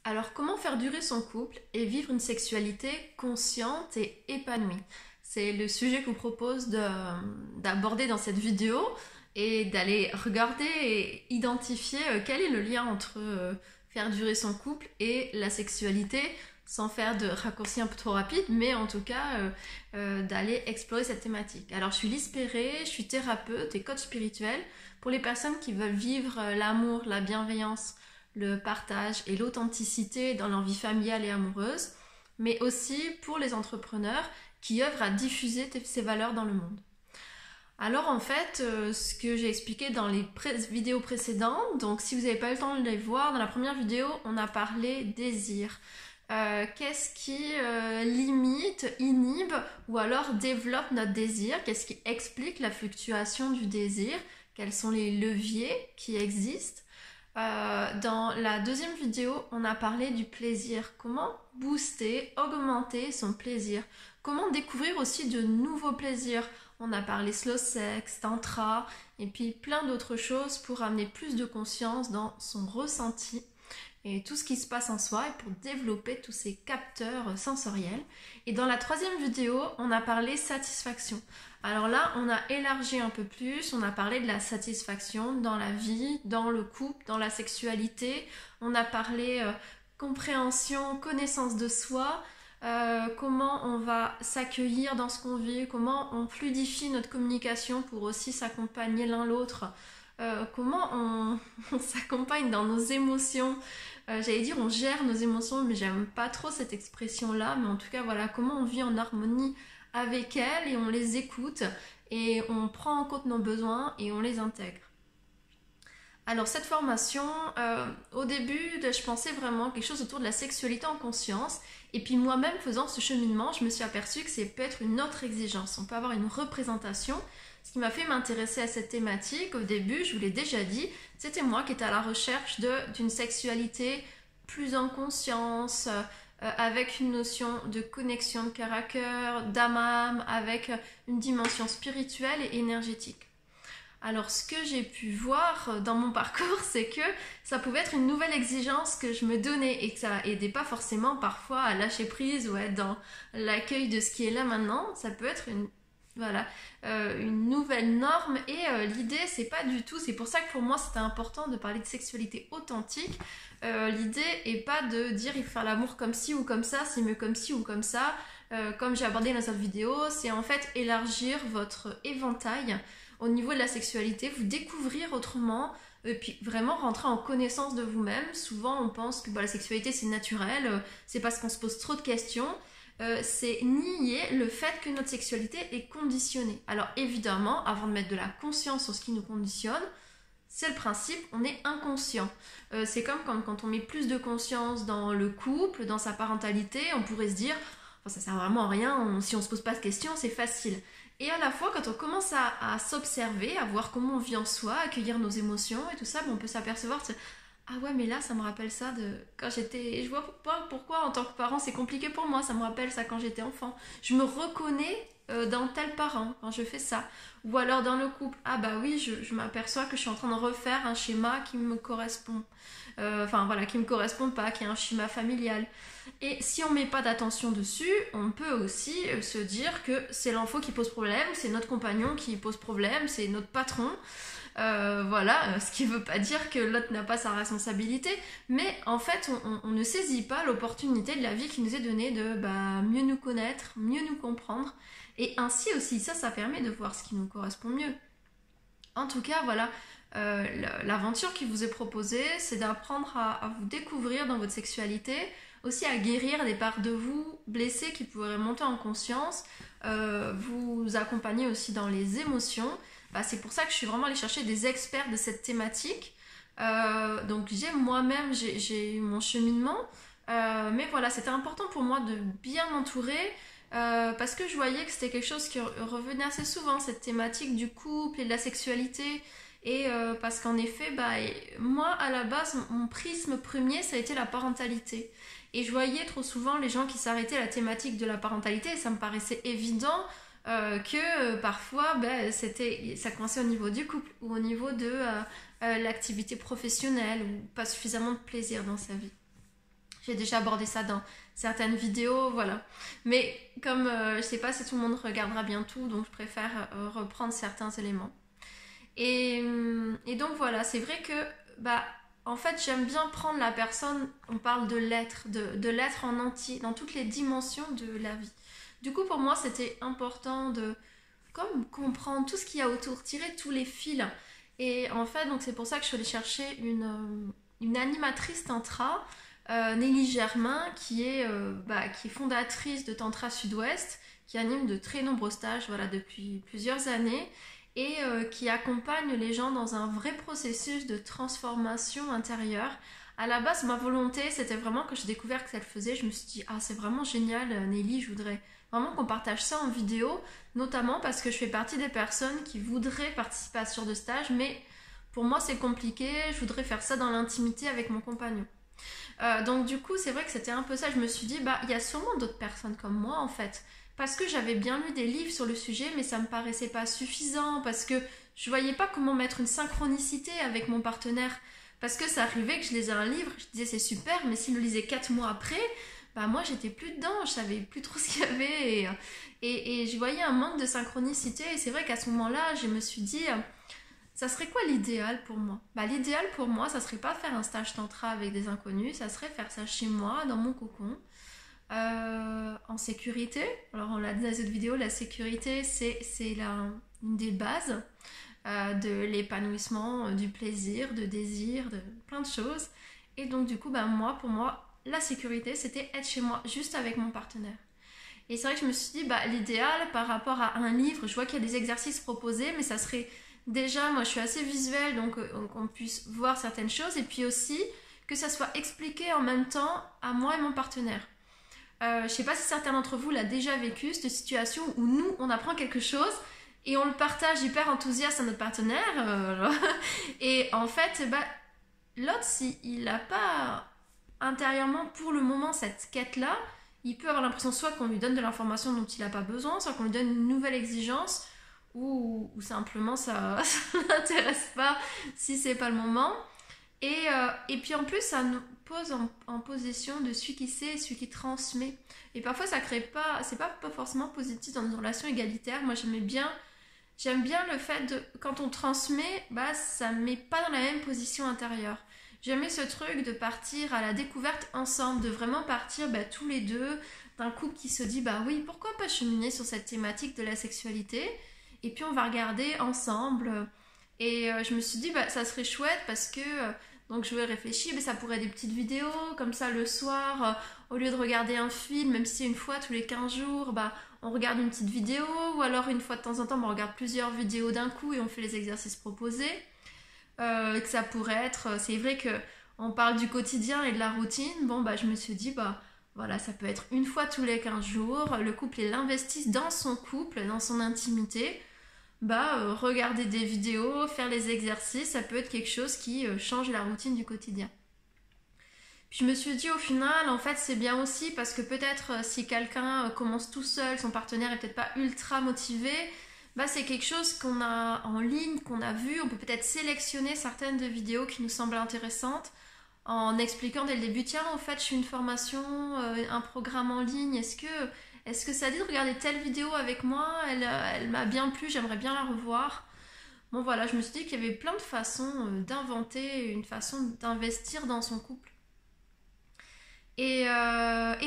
Alors, comment faire durer son couple et vivre une sexualité consciente et épanouie? C'est le sujet que je vous propose d'aborder dans cette vidéo et d'aller regarder et identifier quel est le lien entre faire durer son couple et la sexualité, sans faire de raccourcis un peu trop rapides, mais en tout cas d'aller explorer cette thématique. Alors, je suis Lise Perret, je suis thérapeute et coach spirituel pour les personnes qui veulent vivre l'amour, la bienveillance, le partage et l'authenticité dans leur vie familiale et amoureuse, mais aussi pour les entrepreneurs qui œuvrent à diffuser ces valeurs dans le monde. Alors en fait, ce que j'ai expliqué dans les vidéos précédentes, donc si vous n'avez pas eu le temps de les voir, dans la première vidéo, on a parlé désir. Qu'est-ce qui limite, inhibe ou alors développe notre désir? Qu'est-ce qui explique la fluctuation du désir? Quels sont les leviers qui existent? Dans la deuxième vidéo, on a parlé du plaisir. Comment booster, augmenter son plaisir? Comment découvrir aussi de nouveaux plaisirs? On a parlé slow sex, tantra et puis plein d'autres choses pour amener plus de conscience dans son ressenti et tout ce qui se passe en soi et pour développer tous ces capteurs sensoriels. Et dans la troisième vidéo, on a parlé satisfaction. Alors là, on a élargi un peu plus, on a parlé de la satisfaction dans la vie, dans le couple, dans la sexualité. On a parlé compréhension, connaissance de soi, comment on va s'accueillir dans ce qu'on vit, comment on fluidifie notre communication pour aussi s'accompagner l'un l'autre, comment on s'accompagne dans nos émotions. J'allais dire on gère nos émotions, mais j'aime pas trop cette expression-là, mais en tout cas voilà, comment on vit en harmonie avec elles et on les écoute et on prend en compte nos besoins et on les intègre. Alors cette formation, au début, je pensais vraiment quelque chose autour de la sexualité en conscience. Et puis moi-même, faisant ce cheminement, je me suis aperçue que c'est peut-être une autre exigence. On peut avoir une représentation. Ce qui m'a fait m'intéresser à cette thématique, au début, je vous l'ai déjà dit, c'était moi qui étais à la recherche d'une sexualité plus en conscience, avec une notion de connexion de cœur à cœur, d'âme à âme, avec une dimension spirituelle et énergétique. Alors ce que j'ai pu voir dans mon parcours, c'est que ça pouvait être une nouvelle exigence que je me donnais et que ça aidait pas forcément parfois à lâcher prise ou à être dans l'accueil de ce qui est là maintenant. Ça peut être une nouvelle norme et l'idée c'est pas du tout, c'est pour ça que pour moi c'était important de parler de sexualité authentique. L'idée est pas de dire il faut faire l'amour comme ci ou comme ça, c'est mieux comme ci ou comme ça. Comme j'ai abordé dans cette vidéo, c'est en fait élargir votre éventail au niveau de la sexualité, vous découvrir autrement, et puis vraiment rentrer en connaissance de vous-même. Souvent on pense que la sexualité c'est naturel, c'est parce qu'on se pose trop de questions. C'est nier le fait que notre sexualité est conditionnée. Alors évidemment, avant de mettre de la conscience sur ce qui nous conditionne, c'est le principe, on est inconscient. C'est comme quand on met plus de conscience dans le couple, dans sa parentalité, on pourrait se dire ça sert vraiment à rien, si on se pose pas de questions, c'est facile. Et à la fois, quand on commence à s'observer, à voir comment on vit en soi, à accueillir nos émotions et tout ça, on peut s'apercevoir que ah ouais, mais là, ça me rappelle ça de quand j'étais... Je vois pas pourquoi, en tant que parent, c'est compliqué pour moi. Ça me rappelle ça quand j'étais enfant. Je me reconnais dans tel parent quand je fais ça. Ou alors dans le couple. Ah bah oui, je m'aperçois que je suis en train de refaire un schéma qui me correspond. Qui me correspond pas, qui est un schéma familial. Et si on met pas d'attention dessus, on peut aussi se dire que c'est l'enfant qui pose problème, c'est notre compagnon qui pose problème, c'est notre patron. Ce qui veut pas dire que l'autre n'a pas sa responsabilité, mais en fait on ne saisit pas l'opportunité de la vie qui nous est donnée de mieux nous connaître, mieux nous comprendre, et ainsi aussi ça permet de voir ce qui nous correspond mieux. En tout cas voilà, l'aventure qui vous est proposée, c'est d'apprendre à vous découvrir dans votre sexualité, aussi à guérir des parts de vous blessées qui pourraient monter en conscience, vous accompagner aussi dans les émotions. C'est pour ça que je suis vraiment allée chercher des experts de cette thématique. Donc j'ai eu mon cheminement, mais voilà, c'était important pour moi de bien m'entourer, parce que je voyais que c'était quelque chose qui revenait assez souvent, cette thématique du couple et de la sexualité. Et parce qu'en effet, moi à la base, mon prisme premier, ça a été la parentalité. Et je voyais trop souvent les gens qui s'arrêtaient à la thématique de la parentalité, et ça me paraissait évident que parfois ça coinçait au niveau du couple ou au niveau de l'activité professionnelle ou pas suffisamment de plaisir dans sa vie. J'ai déjà abordé ça dans certaines vidéos, voilà. Mais comme je sais pas si tout le monde regardera bien tout, donc je préfère reprendre certains éléments. Et donc voilà, c'est vrai que bah en fait j'aime bien prendre la personne, on parle de l'être, de l'être en entier, dans toutes les dimensions de la vie. Du coup pour moi c'était important de comme comprendre tout ce qu'il y a autour, tirer tous les fils. Et en fait donc c'est pour ça que je suis allée chercher une animatrice tantra, Nelly Germain, qui est fondatrice de Tantra Sud-Ouest, qui anime de très nombreux stages voilà, depuis plusieurs années et qui accompagne les gens dans un vrai processus de transformation intérieure. À la base, ma volonté, c'était vraiment que j'ai découvert que ça le faisait. Je me suis dit, ah, c'est vraiment génial, Nelly, je voudrais vraiment qu'on partage ça en vidéo, notamment parce que je fais partie des personnes qui voudraient participer à ce genre de stage, mais pour moi, c'est compliqué. Je voudrais faire ça dans l'intimité avec mon compagnon. Donc du coup, c'est vrai que c'était un peu ça. Je me suis dit, bah, il y a sûrement d'autres personnes comme moi, en fait. Parce que j'avais bien lu des livres sur le sujet, mais ça me paraissait pas suffisant, parce que je voyais pas comment mettre une synchronicité avec mon partenaire. Parce que ça arrivait que je lisais un livre, je disais c'est super, mais s'il le lisait 4 mois après, bah moi j'étais plus dedans, je savais plus trop ce qu'il y avait, et je voyais un manque de synchronicité, et c'est vrai qu'à ce moment-là, je me suis dit, ça serait quoi l'idéal pour moi? Bah l'idéal pour moi, ça serait pas faire un stage tantra avec des inconnus, ça serait faire ça chez moi, dans mon cocon, en sécurité. Alors on l'a dit dans cette vidéo, la sécurité une des bases de l'épanouissement, du plaisir, de désir, de plein de choses. Et donc du coup, bah, pour moi, la sécurité, c'était être chez moi, juste avec mon partenaire. Et c'est vrai que je me suis dit, bah, l'idéal par rapport à un livre, je vois qu'il y a des exercices proposés, mais ça serait déjà, moi je suis assez visuelle, donc qu'on puisse voir certaines choses, et puis aussi que ça soit expliqué en même temps à moi et mon partenaire. Je sais pas si certains d'entre vous l'ont déjà vécu, cette situation où nous, on apprend quelque chose et on le partage hyper enthousiaste à notre partenaire. Et en fait, bah, l'autre, s'il n'a pas intérieurement pour le moment cette quête-là, il peut avoir l'impression soit qu'on lui donne de l'information dont il n'a pas besoin, soit qu'on lui donne une nouvelle exigence, ou simplement ça ne l'intéresse pas si c'est pas le moment. Et puis en plus, ça nous pose en position de celui qui sait et celui qui transmet. Et parfois, ça crée pas, c'est pas forcément positif dans une relation égalitaire. Moi, j'aime bien le fait de, quand on transmet, bah, ça ne met pas dans la même position intérieure. J'aimais ce truc de partir à la découverte ensemble, de vraiment partir bah, tous les deux d'un couple qui se dit, bah oui, pourquoi pas cheminer sur cette thématique de la sexualité, et puis on va regarder ensemble. Et je me suis dit, bah, ça serait chouette parce que, donc je vais réfléchir, mais ça pourrait être des petites vidéos, comme ça le soir, au lieu de regarder un film, même si une fois tous les 15 jours, bah, on regarde une petite vidéo, ou alors une fois de temps en temps, on regarde plusieurs vidéos d'un coup et on fait les exercices proposés. Que ça pourrait être, c'est vrai que on parle du quotidien et de la routine, bon bah je me suis dit, bah voilà, ça peut être une fois tous les 15 jours, le couple il l'investisse dans son couple, dans son intimité, bah regarder des vidéos, faire les exercices, ça peut être quelque chose qui change la routine du quotidien. Puis je me suis dit au final, en fait c'est bien aussi parce que peut-être si quelqu'un commence tout seul, son partenaire est peut-être pas ultra motivé, bah c'est quelque chose qu'on a en ligne, qu'on a vu, on peut peut-être sélectionner certaines de vidéos qui nous semblent intéressantes en expliquant dès le début, tiens en fait je suis une formation, un programme en ligne, est-ce que ça dit de regarder telle vidéo avec moi, elle m'a bien plu, j'aimerais bien la revoir. Bon voilà, je me suis dit qu'il y avait plein de façons d'inventer une façon d'investir dans son couple. Et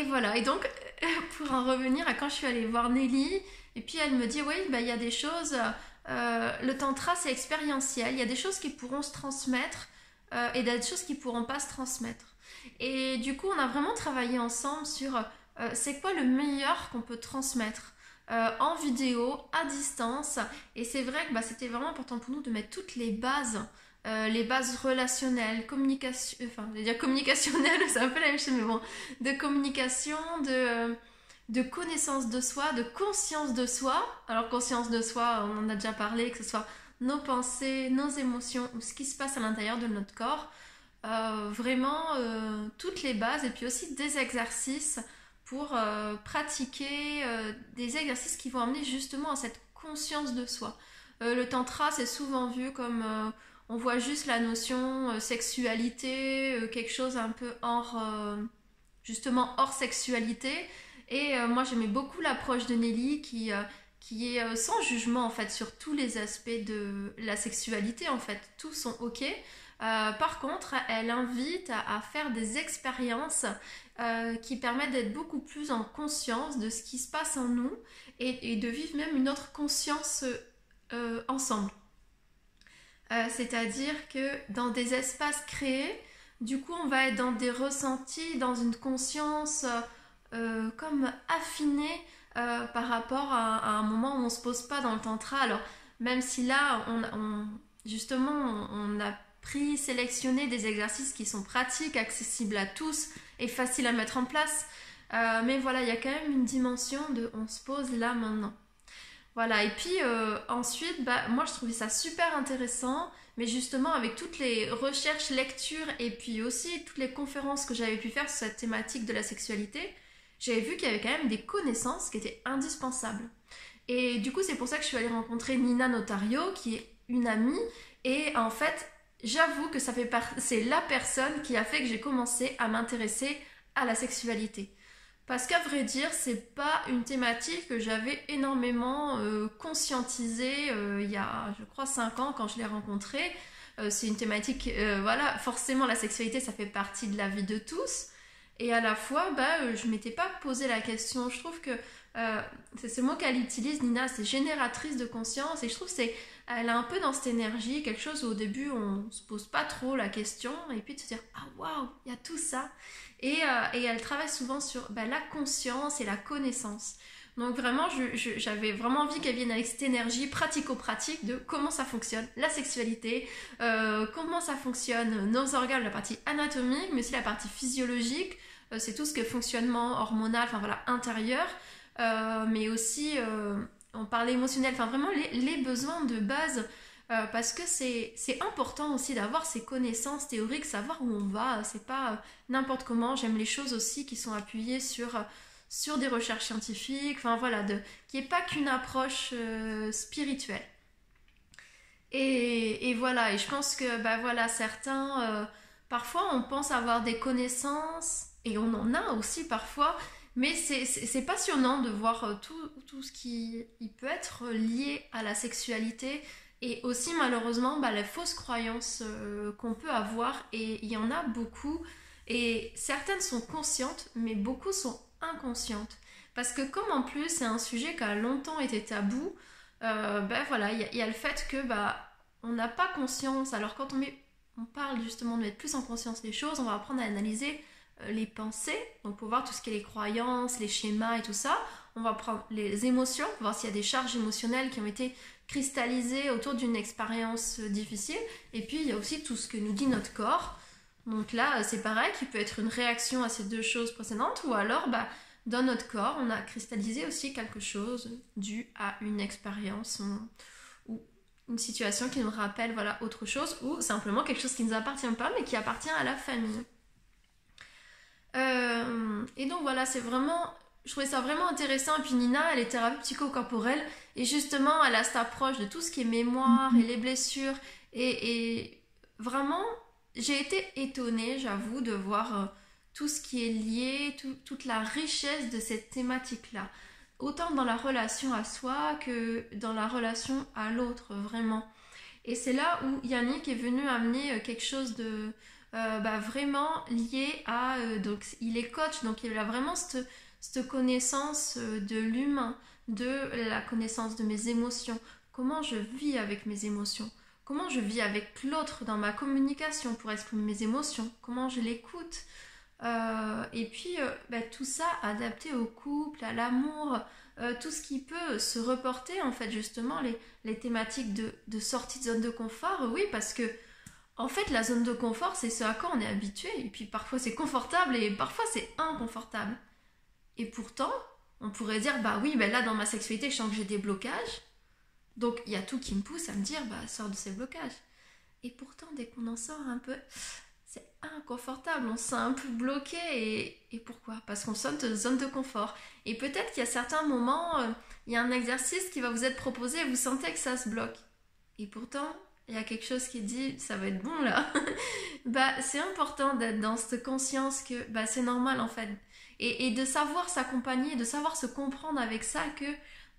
voilà, et donc pour en revenir à quand je suis allée voir Nelly, et puis elle me dit oui, bah, il y a des choses, le tantra c'est expérientiel, il y a des choses qui pourront se transmettre et des choses qui pourront pas se transmettre. Et du coup on a vraiment travaillé ensemble sur c'est quoi le meilleur qu'on peut transmettre en vidéo, à distance, et c'est vrai que bah, c'était vraiment important pour nous de mettre toutes les bases relationnelles, communication, enfin, je vais dire communicationnelles, c'est un peu la même chose, mais bon, de communication, de connaissance de soi, de conscience de soi. Alors, conscience de soi, on en a déjà parlé, que ce soit nos pensées, nos émotions, ou ce qui se passe à l'intérieur de notre corps. Vraiment, toutes les bases, et puis aussi des exercices pour pratiquer des exercices qui vont amener justement à cette conscience de soi. Le tantra, c'est souvent vu comme on voit juste la notion sexualité, quelque chose un peu justement hors sexualité. Et moi j'aimais beaucoup l'approche de Nelly qui est sans jugement en fait sur tous les aspects de la sexualité en fait, tous sont ok. Par contre, elle invite à faire des expériences qui permettent d'être beaucoup plus en conscience de ce qui se passe en nous et de vivre même une autre conscience ensemble. C'est-à-dire que dans des espaces créés, du coup, on va être dans des ressentis, dans une conscience comme affinée par rapport à un moment où on ne se pose pas dans le tantra. Alors, même si là, justement, on a sélectionné des exercices qui sont pratiques, accessibles à tous et faciles à mettre en place. Mais voilà, il y a quand même une dimension de on se pose là maintenant. Voilà, et puis ensuite, moi je trouvais ça super intéressant, mais justement avec toutes les recherches, lectures et puis aussi toutes les conférences que j'avais pu faire sur cette thématique de la sexualité, j'avais vu qu'il y avait quand même des connaissances qui étaient indispensables. Et du coup, c'est pour ça que je suis allée rencontrer Nina Notario, qui est une amie, et en fait, j'avoue que c'est la personne qui a fait que j'ai commencé à m'intéresser à la sexualité. Parce qu'à vrai dire, c'est pas une thématique que j'avais énormément conscientisée il y a, je crois, 5 ans quand je l'ai rencontrée. C'est une thématique, voilà, forcément la sexualité, ça fait partie de la vie de tous. Et à la fois, je m'étais pas posé la question. Je trouve que c'est ce mot qu'elle utilise, Nina, c'est génératrice de conscience. Et je trouve elle a un peu dans cette énergie, quelque chose où au début on se pose pas trop la question. Et puis de se dire, ah waouh, il y a tout ça. Et elle travaille souvent sur la conscience et la connaissance. Donc vraiment, j'avais vraiment envie qu'elle vienne avec cette énergie pratico-pratique de comment ça fonctionne, la sexualité, comment ça fonctionne nos organes, la partie anatomique, mais aussi la partie physiologique, c'est tout ce qui est fonctionnement hormonal, enfin voilà, intérieur, mais aussi on parle émotionnel, enfin vraiment les besoins de base. Parce que c'est important aussi d'avoir ces connaissances théoriques, savoir où on va, c'est pas n'importe comment. J'aime les choses aussi qui sont appuyées sur des recherches scientifiques, enfin voilà, qui n'est pas qu'une approche spirituelle. Et voilà, et je pense que voilà, certains, parfois on pense avoir des connaissances, et on en a aussi parfois, mais c'est passionnant de voir tout ce qui il peut être lié à la sexualité. Et aussi malheureusement les fausses croyances qu'on peut avoir, et il y en a beaucoup, et certaines sont conscientes mais beaucoup sont inconscientes, parce que comme en plus c'est un sujet qui a longtemps été tabou, voilà, il y a le fait que on n'a pas conscience. Alors quand on parle justement de mettre plus en conscience les choses, on va apprendre à analyser les pensées, donc pour voir tout ce qui est les croyances, les schémas et tout ça. On va prendre les émotions, voir s'il y a des charges émotionnelles qui ont été cristallisées autour d'une expérience difficile. Et puis il y a aussi tout ce que nous dit notre corps. Donc là, c'est pareil, qui peut être une réaction à ces deux choses précédentes, ou alors dans notre corps, on a cristallisé aussi quelque chose dû à une expérience ou une situation qui nous rappelle autre chose, ou simplement quelque chose qui ne nous appartient pas mais qui appartient à la famille. Et donc voilà, je trouvais ça vraiment intéressant. Et puis Nina, elle est thérapeute psychocorporelle, et justement elle a cette approche de tout ce qui est mémoire et les blessures, et vraiment j'ai été étonnée, j'avoue, de voir tout ce qui est lié, toute la richesse de cette thématique là, autant dans la relation à soi que dans la relation à l'autre, vraiment. Et c'est là où Yannick est venu amener quelque chose de vraiment lié à donc il est coach, donc il a vraiment cette connaissance de l'humain, de la connaissance de mes émotions, comment je vis avec mes émotions, comment je vis avec l'autre dans ma communication pour exprimer mes émotions, comment je l'écoute, et puis tout ça adapté au couple, à l'amour, tout ce qui peut se reporter en fait, justement les thématiques de sortie de zone de confort. Oui, parce que en fait la zone de confort, c'est ce à quoi on est habitué, et puis parfois c'est confortable et parfois c'est inconfortable. Et pourtant on pourrait dire oui, là dans ma sexualité je sens que j'ai des blocages, donc il y a tout qui me pousse à me dire sors de ces blocages. Et pourtant dès qu'on en sort un peu, c'est inconfortable, on se sent un peu bloqué. Et pourquoi? Parce qu'on sort de zone de confort. Et peut-être qu'il y a certains moments, il y a un exercice qui va vous être proposé et vous sentez que ça se bloque. Et pourtant, il y a quelque chose qui dit ça va être bon là. C'est important d'être dans cette conscience que c'est normal en fait. Et de savoir s'accompagner, de savoir se comprendre avec ça que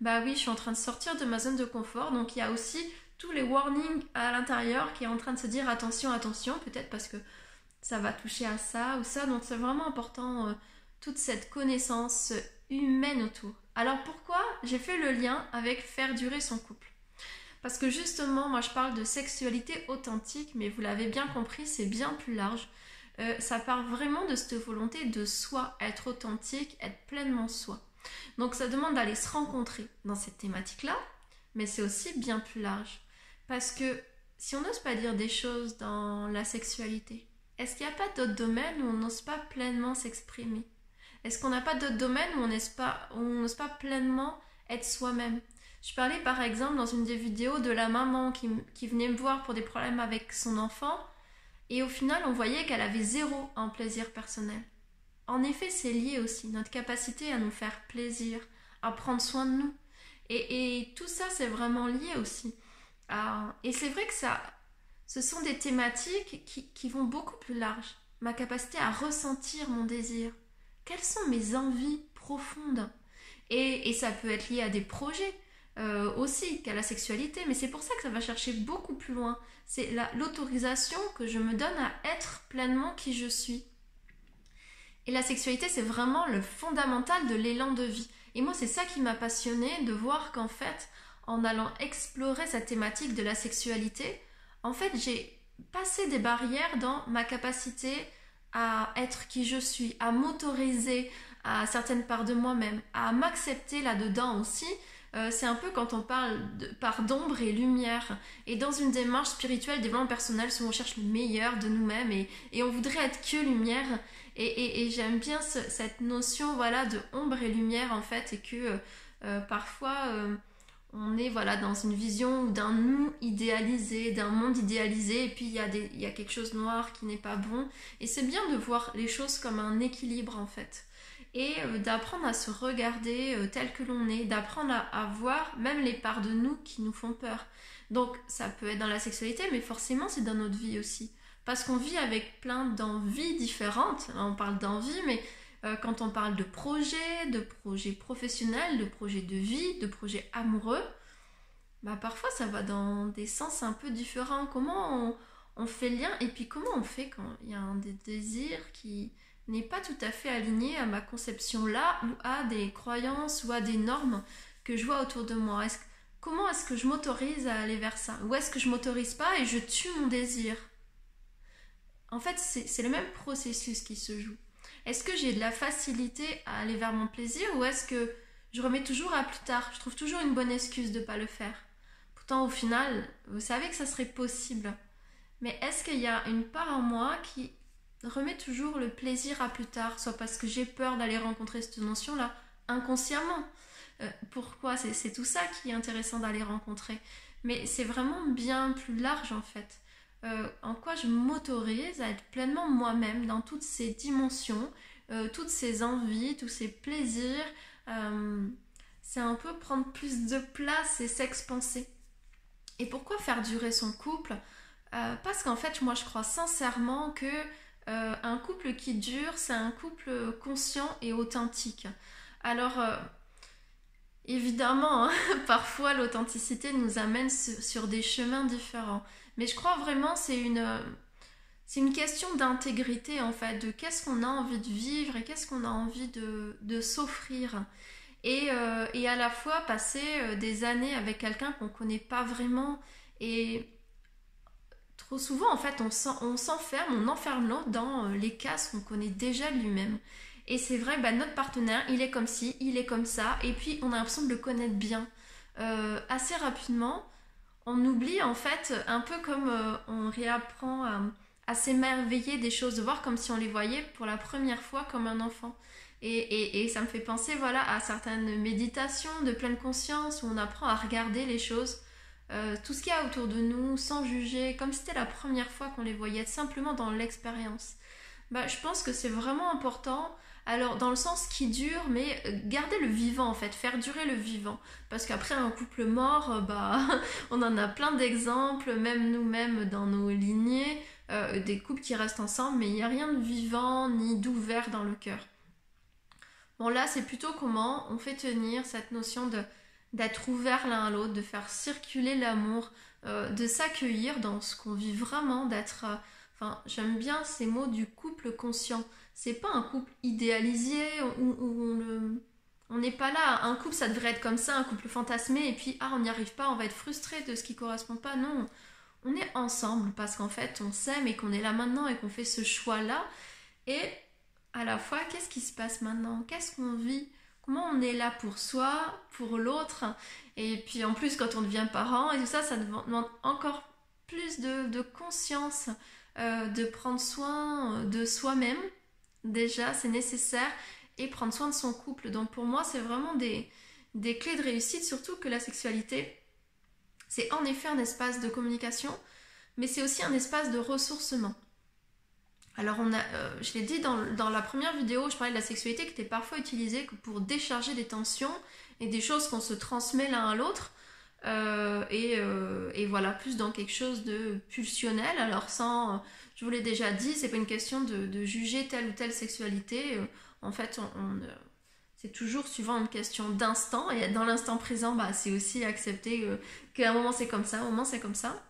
oui, je suis en train de sortir de ma zone de confort. Donc il y a aussi tous les warnings à l'intérieur qui est en train de se dire attention, attention, peut-être parce que ça va toucher à ça ou ça. Donc c'est vraiment important toute cette connaissance humaine autour. Alors pourquoi j'ai fait le lien avec faire durer son couple? Parce que justement, moi je parle de sexualité authentique, mais vous l'avez bien compris, c'est bien plus large. Ça part vraiment de cette volonté de soi, être authentique, être pleinement soi. Donc ça demande d'aller se rencontrer dans cette thématique-là, mais c'est aussi bien plus large. Parce que si on n'ose pas dire des choses dans la sexualité, est-ce qu'il n'y a pas d'autres domaines où on n'ose pas pleinement s'exprimer? Est-ce qu'on n'a pas d'autres domaines où on n'ose pas pleinement être soi-même? Je parlais par exemple dans une des vidéos de la maman qui venait me voir pour des problèmes avec son enfant et au final on voyait qu'elle avait zéro en plaisir personnel. En effet, c'est lié aussi, notre capacité à nous faire plaisir, à prendre soin de nous. Et tout ça, c'est vraiment lié aussi. Et c'est vrai que ce sont des thématiques qui vont beaucoup plus large. Ma capacité à ressentir mon désir. Quelles sont mes envies profondes? Et ça peut être lié à des projets aussi, qu'à la sexualité. Mais c'est pour ça que ça va chercher beaucoup plus loin. C'est l'autorisation que je me donne à être pleinement qui je suis. Et la sexualité, c'est vraiment le fondamental de l'élan de vie. Et moi, c'est ça qui m'a passionnée, de voir qu'en fait, en allant explorer cette thématique de la sexualité, en fait, j'ai passé des barrières dans ma capacité à être qui je suis, à m'autoriser à certaines parts de moi-même, à m'accepter là-dedans aussi. C'est un peu quand on parle de part d'ombre et lumière. Et dans une démarche spirituelle, développement personnel, souvent on cherche le meilleur de nous-mêmes et on voudrait être que lumière. Et j'aime bien cette notion voilà, de ombre et lumière en fait, et que parfois on est voilà, dans une vision d'un nous idéalisé, d'un monde idéalisé, et puis il y a quelque chose de noir qui n'est pas bon. Et c'est bien de voir les choses comme un équilibre en fait. Et d'apprendre à se regarder tel que l'on est, d'apprendre à voir même les parts de nous qui nous font peur. Donc ça peut être dans la sexualité, mais forcément c'est dans notre vie aussi. Parce qu'on vit avec plein d'envies différentes. Là, on parle d'envie, mais quand on parle de projets professionnels, de projets de vie, de projets amoureux, parfois ça va dans des sens un peu différents. Comment on fait le lien et puis comment on fait quand il y a un des désirs qui n'est pas tout à fait aligné à ma conception là ou à des croyances ou à des normes que je vois autour de moi. Comment est-ce que je m'autorise à aller vers ça? Ou est-ce que je m'autorise pas et je tue mon désir? En fait, c'est le même processus qui se joue. Est-ce que j'ai de la facilité à aller vers mon plaisir ou est-ce que je remets toujours à plus tard? Je trouve toujours une bonne excuse de ne pas le faire. Pourtant, au final, vous savez que ça serait possible. Mais est-ce qu'il y a une part en moi qui remet toujours le plaisir à plus tard, soit parce que j'ai peur d'aller rencontrer cette notion-là, inconsciemment? Pourquoi? C'est tout ça qui est intéressant d'aller rencontrer. Mais c'est vraiment bien plus large en fait. En quoi je m'autorise à être pleinement moi-même dans toutes ces dimensions, toutes ces envies, tous ces plaisirs. C'est un peu prendre plus de place et s'expanser. Et pourquoi faire durer son couple? Parce qu'en fait, moi je crois sincèrement que un couple qui dure, c'est un couple conscient et authentique. Alors, évidemment, hein, parfois l'authenticité nous amène sur des chemins différents. Mais je crois vraiment c'est une question d'intégrité en fait, de qu'est-ce qu'on a envie de vivre et qu'est-ce qu'on a envie de s'offrir. Et à la fois passer des années avec quelqu'un qu'on ne connaît pas vraiment. Et trop souvent en fait on s'enferme, on enferme l'autre dans les cases qu'on connaît déjà de lui-même. Et c'est vrai, notre partenaire, il est comme ci, il est comme ça, et puis on a l'impression de le connaître bien. Assez rapidement, on oublie en fait, un peu comme on réapprend à s'émerveiller des choses, de voir comme si on les voyait pour la première fois comme un enfant. Et ça me fait penser voilà, à certaines méditations de pleine conscience où on apprend à regarder les choses, tout ce qu'il y a autour de nous, sans juger, comme si c'était la première fois qu'on les voyait, simplement dans l'expérience. Bah, je pense que c'est vraiment important. Alors, dans le sens qui dure, mais garder le vivant en fait, faire durer le vivant. Parce qu'après, un couple mort, bah, on en a plein d'exemples, même nous-mêmes dans nos lignées, des couples qui restent ensemble, mais il n'y a rien de vivant ni d'ouvert dans le cœur. Bon, là, c'est plutôt comment on fait tenir cette notion d'être ouvert l'un à l'autre, de faire circuler l'amour, de s'accueillir dans ce qu'on vit vraiment, d'être. Enfin, j'aime bien ces mots du couple conscient. C'est pas un couple idéalisé où on n'est pas là. Un couple, ça devrait être comme ça, un couple fantasmé, et puis on n'y arrive pas, on va être frustré de ce qui correspond pas. Non, on est ensemble parce qu'en fait, on s'aime et qu'on est là maintenant et qu'on fait ce choix-là. Et à la fois, qu'est-ce qui se passe maintenant? Qu'est-ce qu'on vit? Comment on est là pour soi, pour l'autre? Et puis en plus, quand on devient parent et tout ça, ça demande encore plus de conscience, de prendre soin de soi-même. Déjà, c'est nécessaire. Et prendre soin de son couple. Donc pour moi, c'est vraiment des clés de réussite, surtout que la sexualité, c'est en effet un espace de communication, mais c'est aussi un espace de ressourcement. Alors, je l'ai dit dans la première vidéo, je parlais de la sexualité qui était parfois utilisée pour décharger des tensions et des choses qu'on se transmet l'un à l'autre. Et voilà, plus dans quelque chose de pulsionnel. Alors, je vous l'ai déjà dit, c'est pas une question de juger telle ou telle sexualité. En fait, c'est toujours suivant une question d'instant. Et dans l'instant présent, bah, c'est aussi accepter qu'à un moment c'est comme ça, à un moment c'est comme ça.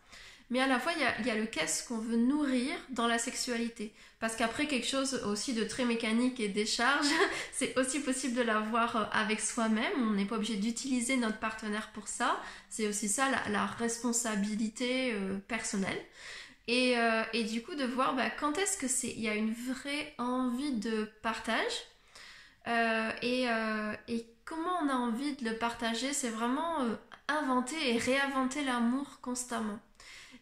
Mais à la fois, il y a le qu'est-ce qu'on veut nourrir dans la sexualité. Parce qu'après, quelque chose aussi de très mécanique et décharge, c'est aussi possible de l'avoir avec soi-même. On n'est pas obligé d'utiliser notre partenaire pour ça. C'est aussi ça, la responsabilité personnelle. Et du coup, de voir bah, quand est-ce que il y a une vraie envie de partage. Et comment on a envie de le partager, c'est vraiment inventer et réinventer l'amour constamment.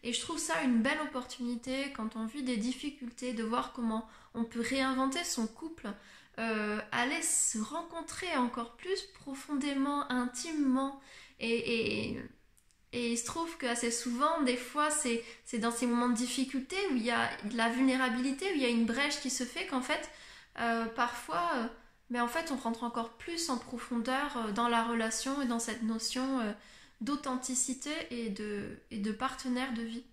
Et je trouve ça une belle opportunité quand on vit des difficultés, de voir comment on peut réinventer son couple, aller se rencontrer encore plus profondément, intimement. Et, et, et il se trouve qu'assez souvent, des fois, c'est dans ces moments de difficulté où il y a de la vulnérabilité, où il y a une brèche qui se fait qu'en fait, parfois, mais en fait, on rentre encore plus en profondeur dans la relation et dans cette notion d'authenticité et de partenaire de vie.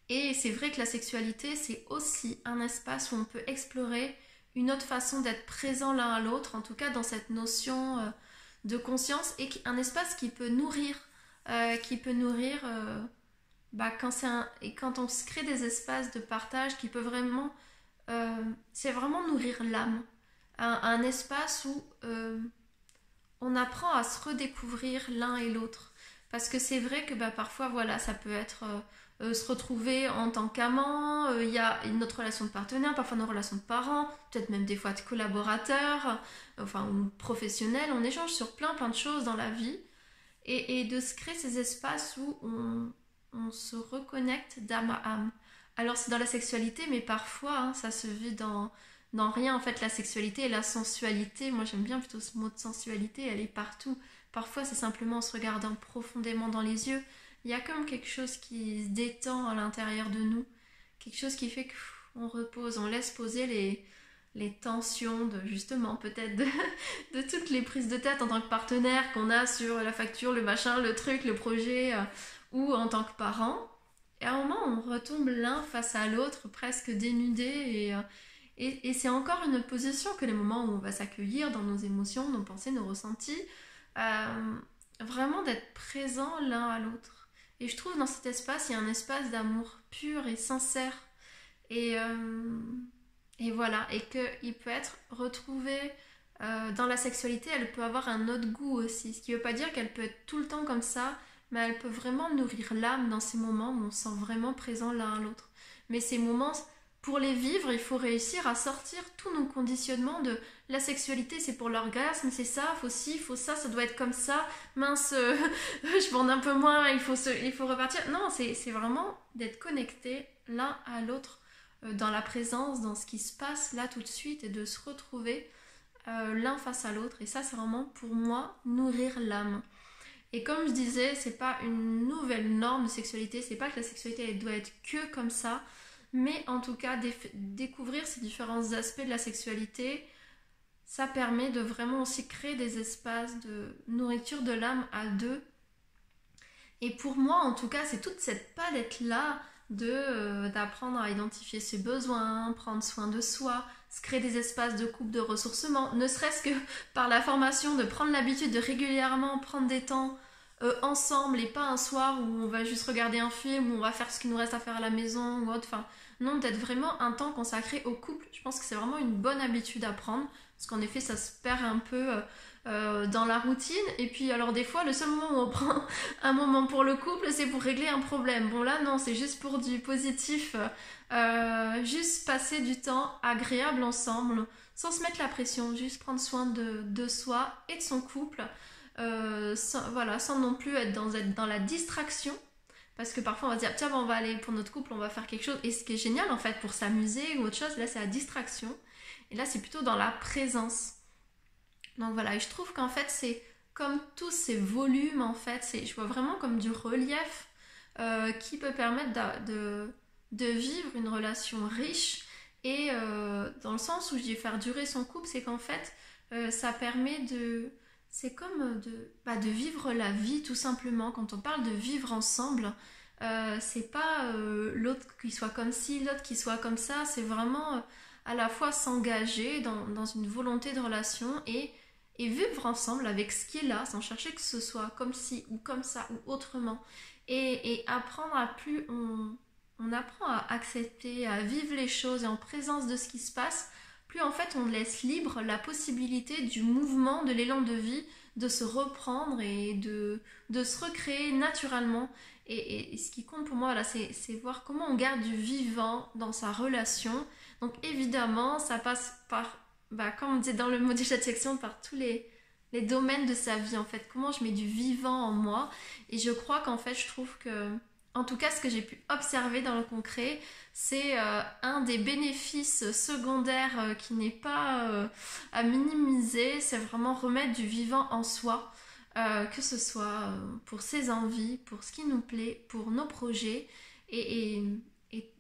Et c'est vrai que la sexualité, c'est aussi un espace où on peut explorer une autre façon d'être présent l'un à l'autre, en tout cas dans cette notion de conscience, et un espace qui peut nourrir bah, quand on se crée des espaces de partage qui peuvent vraiment, c'est vraiment nourrir l'âme, un espace où on apprend à se redécouvrir l'un et l'autre. Parce que c'est vrai que bah, parfois, voilà, ça peut être se retrouver en tant qu'amant, il y a notre relation de partenaire, parfois nos relations de parents, peut-être même des fois de collaborateurs, enfin, ou professionnels. On échange sur plein de choses dans la vie. Et de se créer ces espaces où on se reconnecte d'âme à âme. Alors c'est dans la sexualité, mais parfois ça se vit dans rien. En fait, la sexualité et la sensualité, moi j'aime bien plutôt ce mot de sensualité, elle est partout. Parfois c'est simplement en se regardant profondément dans les yeux. Il y a comme quelque chose qui se détend à l'intérieur de nous. Quelque chose qui fait qu'on repose, on laisse poser les tensions de justement peut-être de toutes les prises de tête en tant que partenaire qu'on a sur la facture, le machin, le truc, le projet ou en tant que parent. Et à un moment on retombe l'un face à l'autre presque dénudé et c'est encore une position que les moments où on va s'accueillir dans nos émotions, nos pensées, nos ressentis, vraiment d'être présent l'un à l'autre. Et je trouve dans cet espace il y a un espace d'amour pur et sincère et voilà, et qu'il peut être retrouvé dans la sexualité, elle peut avoir un autre goût aussi. Ce qui ne veut pas dire qu'elle peut être tout le temps comme ça, mais elle peut vraiment nourrir l'âme dans ces moments où on se sent vraiment présent l'un à l'autre. Mais ces moments, pour les vivre, il faut réussir à sortir tous nos conditionnements de la sexualité, c'est pour l'orgasme, c'est ça, faut ci, faut ça, ça doit être comme ça, mince, je bande un peu moins, il faut repartir. Non, c'est vraiment d'être connecté l'un à l'autre dans la présence, dans ce qui se passe là tout de suite et de se retrouver l'un face à l'autre. Et ça, c'est vraiment pour moi nourrir l'âme. Et comme je disais, c'est pas une nouvelle norme de sexualité, c'est pas que la sexualité elle doit être que comme ça, mais en tout cas découvrir ces différents aspects de la sexualité, ça permet de vraiment aussi créer des espaces de nourriture de l'âme à deux. Et pour moi, en tout cas, c'est toute cette palette-là d'apprendre à identifier ses besoins, prendre soin de soi, se créer des espaces de couple, de ressourcement, ne serait-ce que par la formation, de prendre l'habitude de régulièrement prendre des temps ensemble et pas un soir où on va juste regarder un film, où on va faire ce qu'il nous reste à faire à la maison ou autre. Enfin, non, d'être vraiment un temps consacré au couple. Je pense que c'est vraiment une bonne habitude à prendre, parce qu'en effet, ça se perd un peu dans la routine. Et puis, alors des fois, le seul moment où on prend un moment pour le couple, c'est pour régler un problème. Bon là, non, c'est juste pour du positif. Juste passer du temps agréable ensemble, sans se mettre la pression, juste prendre soin de soi et de son couple. Voilà, sans non plus être dans la distraction, parce que parfois on va se dire tiens bon, on va aller pour notre couple, on va faire quelque chose, et ce qui est génial en fait pour s'amuser ou autre chose, là c'est la distraction, et là c'est plutôt dans la présence. Donc voilà, et je trouve qu'en fait c'est comme tous ces volumes en fait, je vois vraiment comme du relief qui peut permettre de vivre une relation riche, et dans le sens où je dis faire durer son couple, c'est qu'en fait ça permet c'est comme de vivre la vie tout simplement. Quand on parle de vivre ensemble, c'est pas l'autre qui soit comme ci, l'autre qui soit comme ça, c'est vraiment à la fois s'engager dans une volonté de relation, et vivre ensemble avec ce qui est là, sans chercher que ce soit comme ci ou comme ça ou autrement. Et apprendre à plus on apprend à accepter, à vivre les choses et en présence de ce qui se passe, plus en fait on laisse libre la possibilité du mouvement, de l'élan de vie, de se reprendre et de se recréer naturellement. Et ce qui compte pour moi, là, c'est voir comment on garde du vivant dans sa relation. Donc évidemment, ça passe par, comme on disait dans le module de cette section, par tous les domaines de sa vie en fait. Comment je mets du vivant en moi. Et je crois qu'en fait, je trouve que, en tout cas, ce que j'ai pu observer dans le concret, c'est un des bénéfices secondaires qui n'est pas à minimiser, c'est vraiment remettre du vivant en soi, que ce soit pour ses envies, pour ce qui nous plaît, pour nos projets, et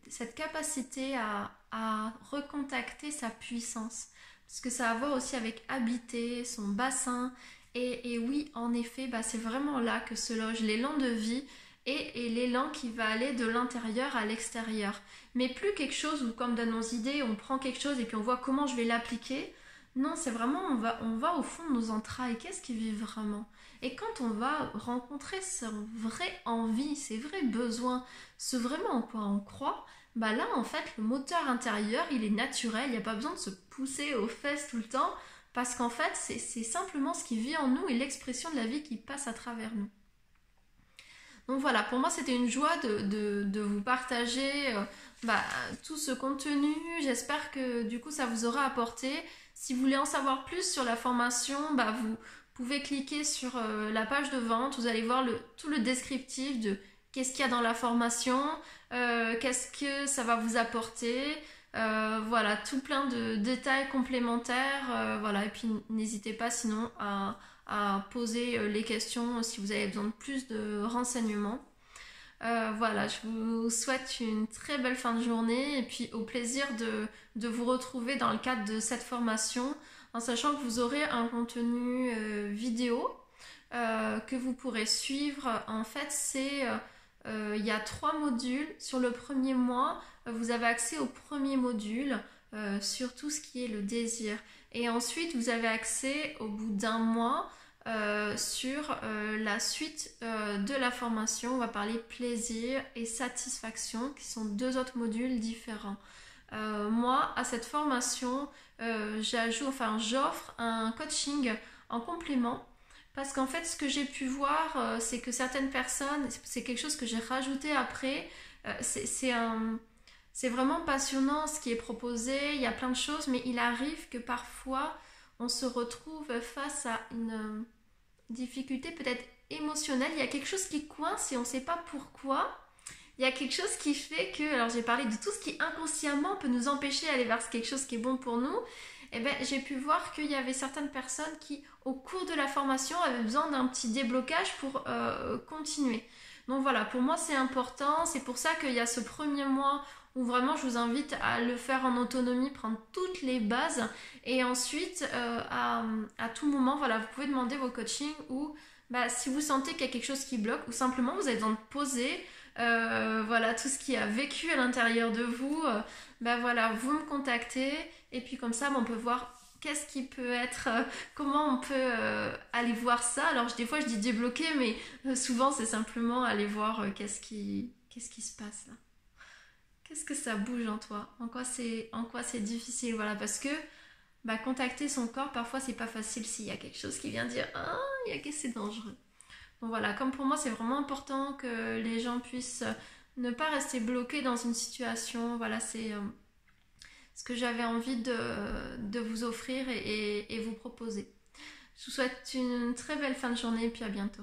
cette capacité à recontacter sa puissance, parce que ça a à voir aussi avec habiter son bassin, et oui, en effet, c'est vraiment là que se loge l'élan de vie, et l'élan qui va aller de l'intérieur à l'extérieur. Mais plus quelque chose où, comme dans nos idées, on prend quelque chose et puis on voit comment je vais l'appliquer. Non, c'est vraiment, on va au fond de nos entrailles. Qu'est-ce qui vit vraiment? Et quand on va rencontrer son vrai envie, ses vrais besoins, ce vraiment en quoi on croit, là, en fait, le moteur intérieur, il est naturel. Il n'y a pas besoin de se pousser aux fesses tout le temps, parce qu'en fait, c'est simplement ce qui vit en nous et l'expression de la vie qui passe à travers nous. Donc voilà, pour moi c'était une joie de vous partager tout ce contenu. J'espère que du coup ça vous aura apporté. Si vous voulez en savoir plus sur la formation, vous pouvez cliquer sur la page de vente. Vous allez voir tout le descriptif de qu'est-ce qu'il y a dans la formation, qu'est-ce que ça va vous apporter. Voilà, tout plein de détails complémentaires. Voilà, et puis n'hésitez pas sinon à poser les questions si vous avez besoin de plus de renseignements. Voilà, je vous souhaite une très belle fin de journée, et puis au plaisir de vous retrouver dans le cadre de cette formation, en sachant que vous aurez un contenu vidéo que vous pourrez suivre. En fait, il y a 3 modules. Sur le premier mois, vous avez accès au premier module sur tout ce qui est le désir. Et ensuite, vous avez accès au bout d'un mois sur la suite de la formation. On va parler plaisir et satisfaction, qui sont 2 autres modules différents. Moi, à cette formation, j'offre un coaching en complément, parce qu'en fait, ce que j'ai pu voir, c'est que certaines personnes, c'est quelque chose que j'ai rajouté après, c'est vraiment passionnant ce qui est proposé, il y a plein de choses, mais il arrive que parfois on se retrouve face à une difficulté peut-être émotionnelle, il y a quelque chose qui coince et on ne sait pas pourquoi. Il y a quelque chose qui fait que, alors j'ai parlé de tout ce qui inconsciemment peut nous empêcher d'aller vers quelque chose qui est bon pour nous, et j'ai pu voir qu'il y avait certaines personnes qui, au cours de la formation, avaient besoin d'un petit déblocage pour continuer. Donc voilà, pour moi c'est important, c'est pour ça qu'il y a ce premier mois où vraiment je vous invite à le faire en autonomie, prendre toutes les bases et ensuite à tout moment, voilà, vous pouvez demander vos coachings ou bah, si vous sentez qu'il y a quelque chose qui bloque ou simplement vous avez besoin de poser voilà, tout ce qui a vécu à l'intérieur de vous, bah voilà, vous me contactez et puis comme ça, bah, on peut voir qu'est-ce qui peut être, comment on peut aller voir ça. Alors des fois je dis débloquer, mais souvent c'est simplement aller voir qu'est-ce qui se passe là. Qu'est-ce que ça bouge en toi? En quoi c'est difficile? Voilà, parce que bah, contacter son corps, parfois c'est pas facile s'il y a quelque chose qui vient dire ah, il y a que c'est dangereux. Donc voilà, comme pour moi c'est vraiment important que les gens puissent ne pas rester bloqués dans une situation. Voilà, c'est ce que j'avais envie de vous offrir et vous proposer. Je vous souhaite une très belle fin de journée et puis à bientôt.